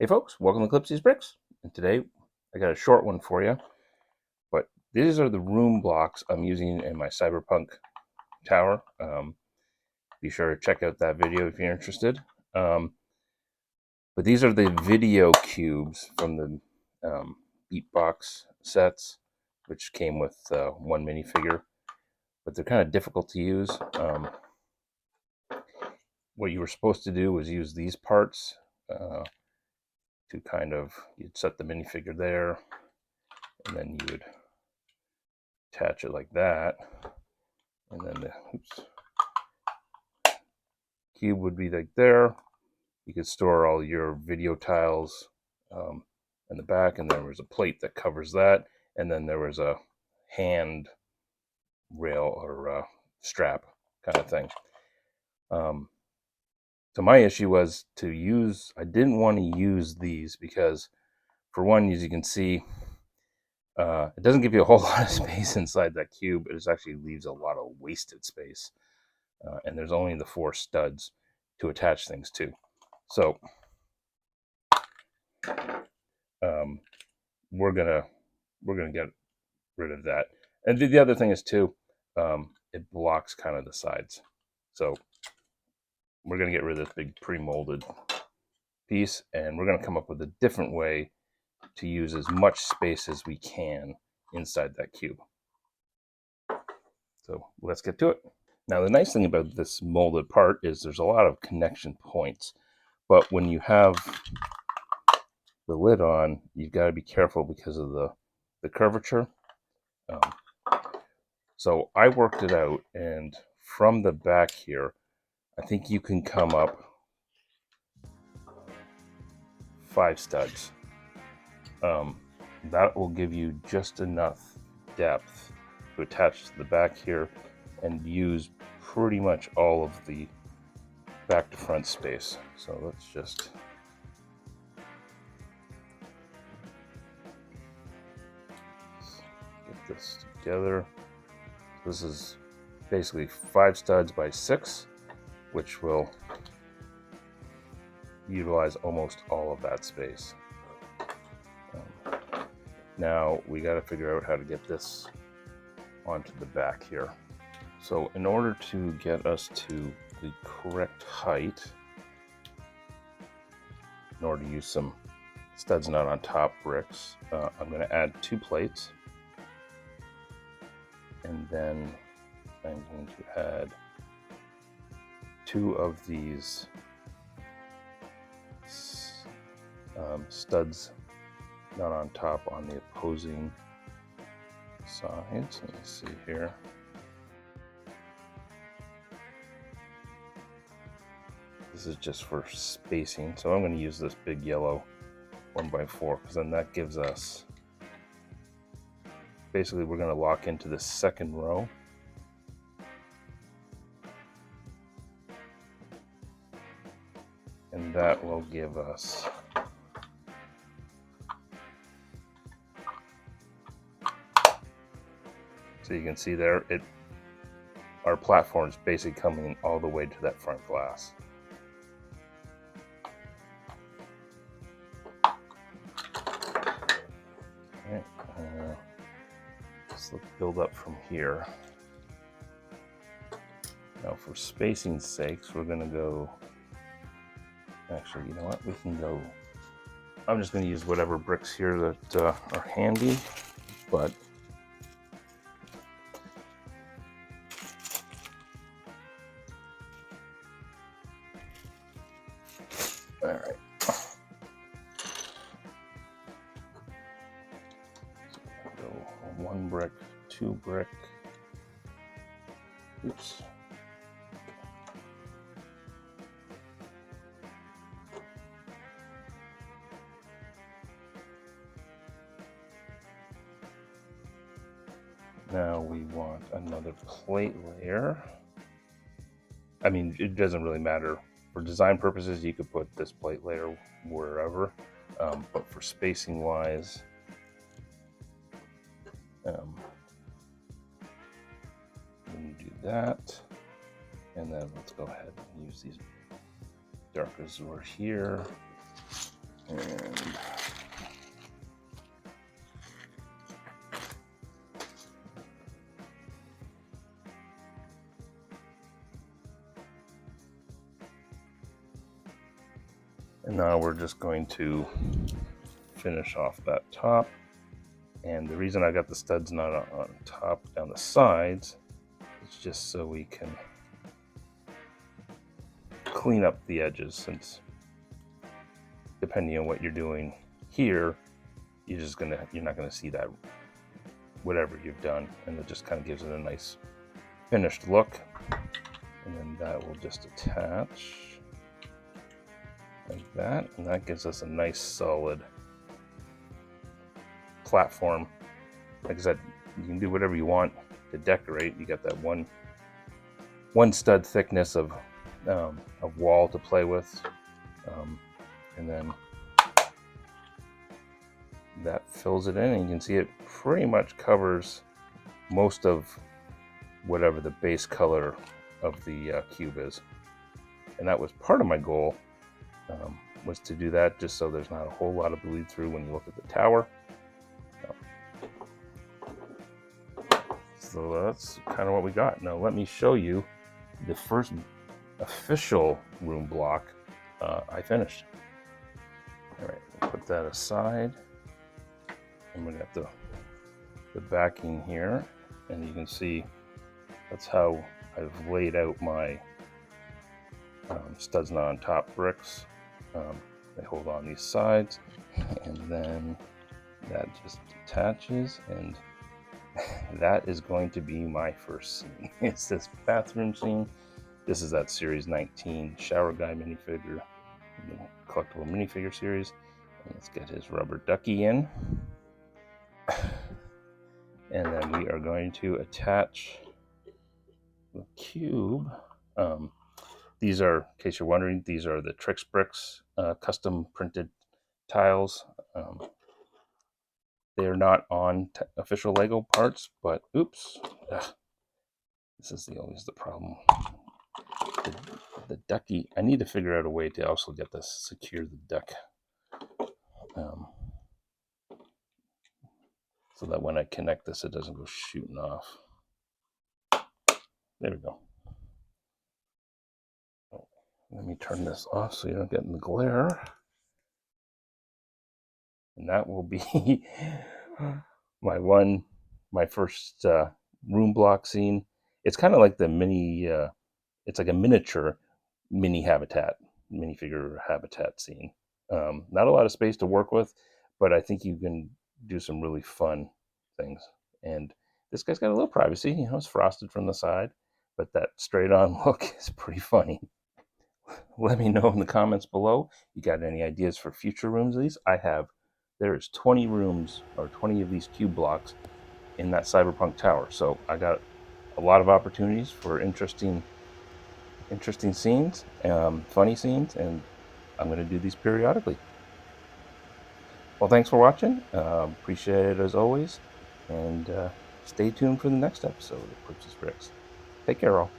Hey folks, welcome to Clipsy's Bricks. And today I got a short one for you, but these are the room blocks I'm using in my Cyberpunk tower. Be sure to check out that video if you're interested. But these are the video cubes from the Beatbox sets, which came with one minifigure, but they're kind of difficult to use. What you were supposed to do was use these parts to kind of, you'd set the minifigure there, and then you would attach it like that, and then the cube would be like there. You could store all your video tiles in the back, and there was a plate that covers that, and then there was a hand rail or strap kind of thing. So my issue was to use, I didn't want to use these because, for one, as you can see, it doesn't give you a whole lot of space inside that cube. It actually leaves a lot of wasted space. And there's only the 4 studs to attach things to. So we're gonna get rid of that. And the other thing is too, it blocks kind of the sides. So we're gonna get rid of this big pre-molded piece, and we're gonna come up with a different way to use as much space as we can inside that cube. So let's get to it. Now the nice thing about this molded part is there's a lot of connection points, but when you have the lid on, you've got to be careful because of the curvature. So I worked it out, and from the back here, I think you can come up 5 studs. That will give you just enough depth to attach to the back here and use pretty much all of the back to front space. So let's just get this together. This is basically 5 studs by 6, which will utilize almost all of that space. Now we got to figure out how to get this onto the back here. So in order to get us to the correct height, in order to use some studs not on top bricks, I'm going to add 2 plates, and then I'm going to add 2 of these studs not on top on the opposing sides. Let me see here. This is just for spacing, so I'm going to use this big yellow 1x4 because then that gives us, basically we're going to lock into the second row. And that will give us so you can see there, our platform is basically coming all the way to that front glass. Alright, let's build up from here. Now for spacing's sakes, we're gonna go, actually, you know what, we can go, I'm just gonna use whatever bricks here that are handy, but all right. Go 1 brick, 2 brick. Oops. Now we want another plate layer. I mean, it doesn't really matter. For design purposes, you could put this plate layer wherever, but for spacing wise, I'm going to do that. And then let's go ahead and use these darkers over here. And And now we're just going to finish off that top. And the reason I got the studs not on top, down the sides, is just so we can clean up the edges, since depending on what you're doing here, you're not gonna see that whatever you've done, and it just kind of gives it a nice finished look. And then that will just attach like that, and that gives us a nice solid platform. Like I said, you can do whatever you want to decorate. You got that one stud thickness of wall to play with, and then that fills it in, and you can see it pretty much covers most of whatever the base color of the cube is. And that was part of my goal, was to do that just so there's not a whole lot of bleed through when you look at the tower. So that's kind of what we got. Now let me show you the first official room block I finished. All right, put that aside. I'm gonna have the backing here, and you can see that's how I've laid out my studs not on top bricks. They hold on these sides, and then that just attaches, and that is going to be my first scene. It's this bathroom scene. This is that Series 19 Shower Guy minifigure, the collectible minifigure series. And let's get his rubber ducky in. And then we are going to attach the cube. These are, in case you're wondering, these are the Trix Bricks custom printed tiles. They're not on official Lego parts, but oops, this is always the problem. The ducky, I need to figure out a way to also get this secure the duck, so that when I connect this, it doesn't go shooting off. There we go. Oh, let me turn this off so you don't get in the glare. And that will be my first room block scene. It's kind of like the mini, it's like a miniature minifigure habitat scene. Not a lot of space to work with, but I think you can do some really fun things. And this guy's got a little privacy, you know, it's frosted from the side, but that straight on look is pretty funny. Let me know in the comments below, you got any ideas for future rooms of these? There's 20 rooms, or 20 of these cube blocks in that Cyberpunk tower. So I got a lot of opportunities for interesting scenes, funny scenes, and I'm going to do these periodically. Well, thanks for watching. Appreciate it as always, and stay tuned for the next episode of Purchase Bricks. Take care, all.